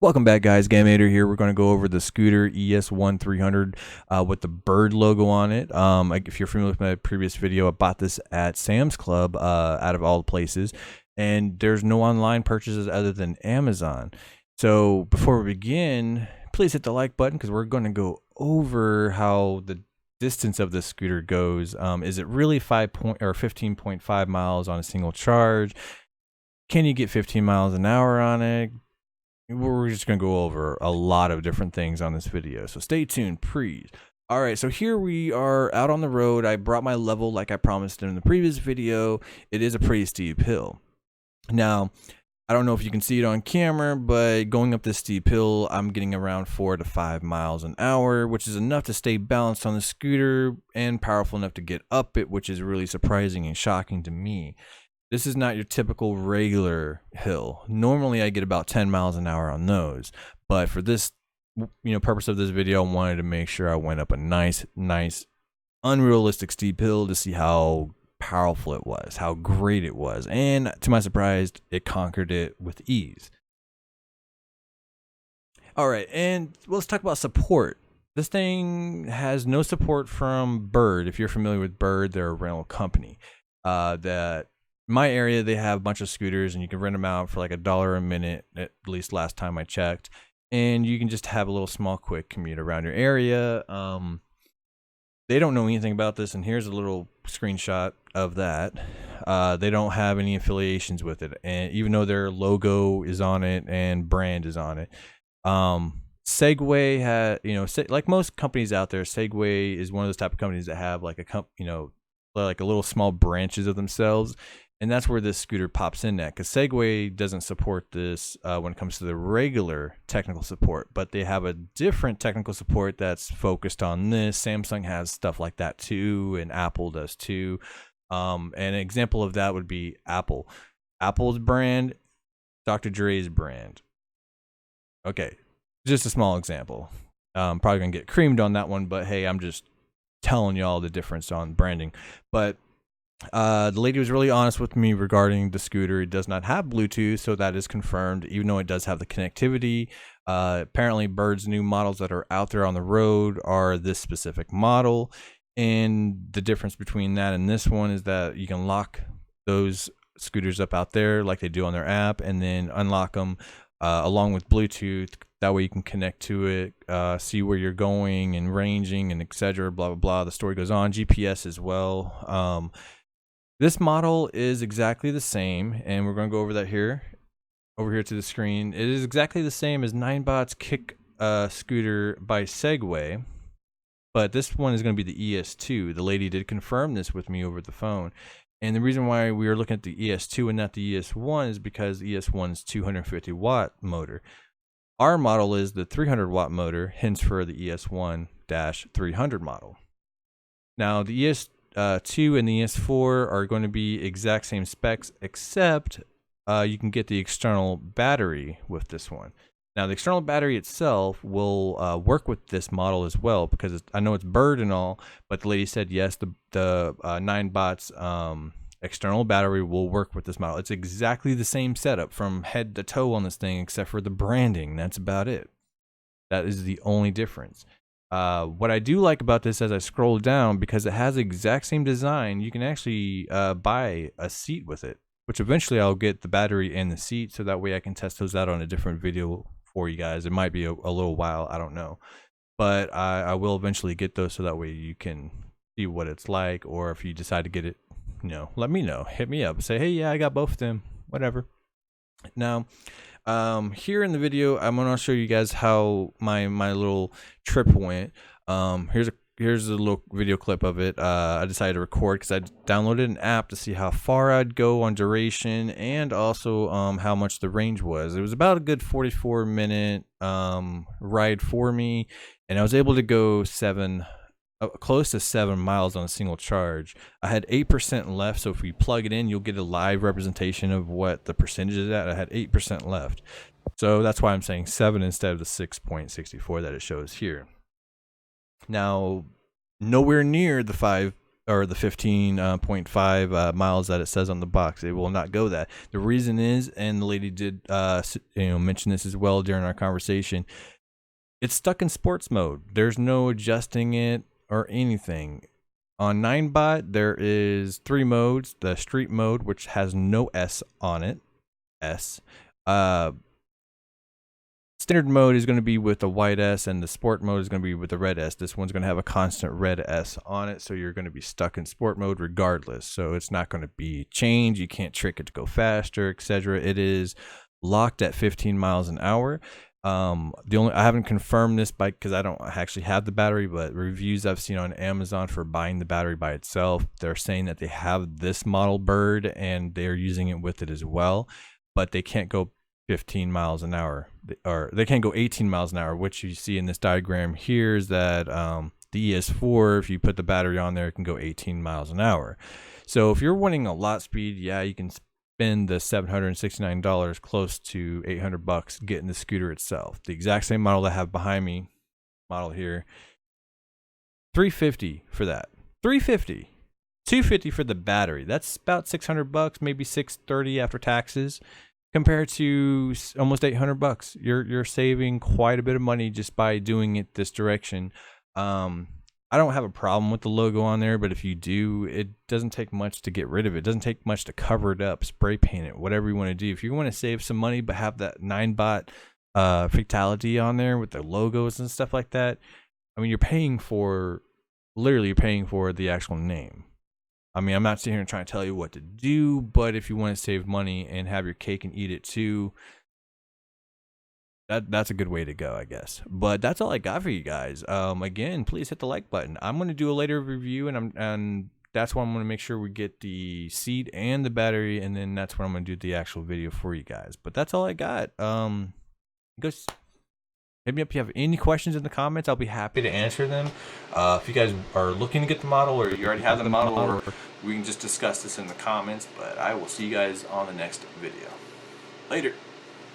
Welcome back, guys. Gamator here. We're going to go over the scooter ES1-300 with the bird logo on it. If you're familiar with my previous video, I bought this at Sam's Club out of all the places, and there's no online purchases other than Amazon. So before we begin, please hit the like button because we're going to go over how the distance of this scooter goes. Is it really 15.5 miles on a single charge? Can you get 15 miles an hour on it? We're just going to go over a lot of different things on this video, so stay tuned, please. All right, so here we are out on the road. I brought my level like I promised in the previous video. It is a pretty steep hill. Now, I don't know if you can see it on camera, but going up this steep hill, I'm getting around 4 to 5 miles an hour, which is enough to stay balanced on the scooter and powerful enough to get up it, which is really surprising and shocking to me. This is not your typical regular hill. Normally I get about 10 miles an hour on those, but for this, purpose of this video, I wanted to make sure I went up a nice, unrealistic steep hill to see how powerful it was, how great it was. And to my surprise, it conquered it with ease. All right, and let's talk about support. This thing has no support from Bird. If you're familiar with Bird, they're a rental company that my area, they have a bunch of scooters and you can rent them out for like $1 a minute, at least last time I checked, and you can just have a little small quick commute around your area. They don't know anything about this, and here's a little screenshot of that. They don't have any affiliations with it, and even though their logo is on it and brand is on it. Segway had, like most companies out there, Segway is one of those type of companies that have like like a little small branches of themselves. And that's where this scooter pops in at, because Segway doesn't support this when it comes to the regular technical support, but they have a different technical support that's focused on this. Samsung has stuff like that too, and Apple does too. And an example of that would be Apple. Apple's brand, Dr. Dre's brand. Okay, just a small example. Probably gonna get creamed on that one, but hey, I'm just telling y'all the difference on branding. But the lady was really honest with me regarding the scooter. It does not have Bluetooth, so that is confirmed, even though it does have the connectivity. Apparently Bird's new models that are out there on the road are this specific model, and the difference between that and this one is that you can lock those scooters up out there like they do on their app, and then unlock them along with Bluetooth. That way you can connect to it, see where you're going and ranging and etc. Blah blah blah. The story goes on. GPS as well. This model is exactly the same, and we're going to go over that over here to the screen. It is exactly the same as Ninebot's Kick scooter by Segway, but this one is going to be the ES2. The lady did confirm this with me over the phone, and the reason why we are looking at the ES2 and not the ES1 is because ES1's 250-watt motor. Our model is the 300-watt motor, hence for the ES1-300 model. Now, the ES2 and the ES4 are going to be exact same specs, except you can get the external battery with this one. Now, the external battery itself will work with this model as well, because I know it's Bird and all, but the lady said yes, the Ninebot's external battery will work with this model. It's exactly the same setup from head to toe on this thing, except for the branding. That's about it. That is the only difference. What I do like about this, as I scroll down, because it has the exact same design, you can actually buy a seat with it, which eventually I'll get the battery and the seat, so that way I can test those out on a different video for you guys. It might be a little while, I don't know, but I will eventually get those, so that way you can see what it's like, or if you decide to get it, let me know. Hit me up. Say, hey, yeah, I got both of them. Whatever. Now, here in the video, I'm gonna show you guys how my little trip went. Here's a little video clip of it. I decided to record because I downloaded an app to see how far I'd go on duration, and also how much the range was. It was about a good 44-minute ride for me, and I was able to go close to 7 miles on a single charge. I had 8% left, so if we plug it in, you'll get a live representation of what the percentage is at. I had 8% left, so that's why I'm saying 7 instead of the 6.64 that it shows here. Now, nowhere near the or the 15.5 miles that it says on the box. It will not go that. The reason is, and the lady did mention this as well during our conversation, it's stuck in sports mode. There's no adjusting it or anything. On Ninebot, there is 3 modes. The street mode, which has no S on it. Standard mode is going to be with the white S, and the sport mode is going to be with the red S. This one's going to have a constant red S on it, so you're going to be stuck in sport mode regardless. So it's not going to be changed. You can't trick it to go faster, etc. It is locked at 15 miles an hour. I haven't confirmed this bike because I don't actually have the battery, but reviews I've seen on Amazon for buying the battery by itself, they're saying that they have this model bird and they're using it with it as well, but they can't go 15 miles an hour, or they can't go 18 miles an hour, which you see in this diagram here is that the ES4, if you put the battery on there, it can go 18 miles an hour. So if you're wanting a lot speed, yeah, you can spend the $769, close to $800 getting the scooter itself. The exact same model I have behind me, model here, $350 for that. $350. $250 for the battery. That's about $600, maybe $630 after taxes, compared to almost $800. You're saving quite a bit of money just by doing it this direction. I don't have a problem with the logo on there, but if you do, it doesn't take much to get rid of it. It doesn't take much to cover it up, spray paint it, whatever you want to do. If you want to save some money but have that Ninebot fatality on there with the logos and stuff like that, I mean, you're paying for the actual name. I mean, I'm not sitting here and trying to tell you what to do, but if you want to save money and have your cake and eat it too, that's a good way to go, I guess. But that's all I got for you guys. Again, please hit the like button. I'm going to do a later review, and that's when I'm going to make sure we get the seat and the battery, and then that's when I'm going to do the actual video for you guys. But that's all I got. Go hit me up if you have any questions in the comments. I'll be happy to answer them. If you guys are looking to get the model, or you already have the model, or we can just discuss this in the comments. But I will see you guys on the next video. Later.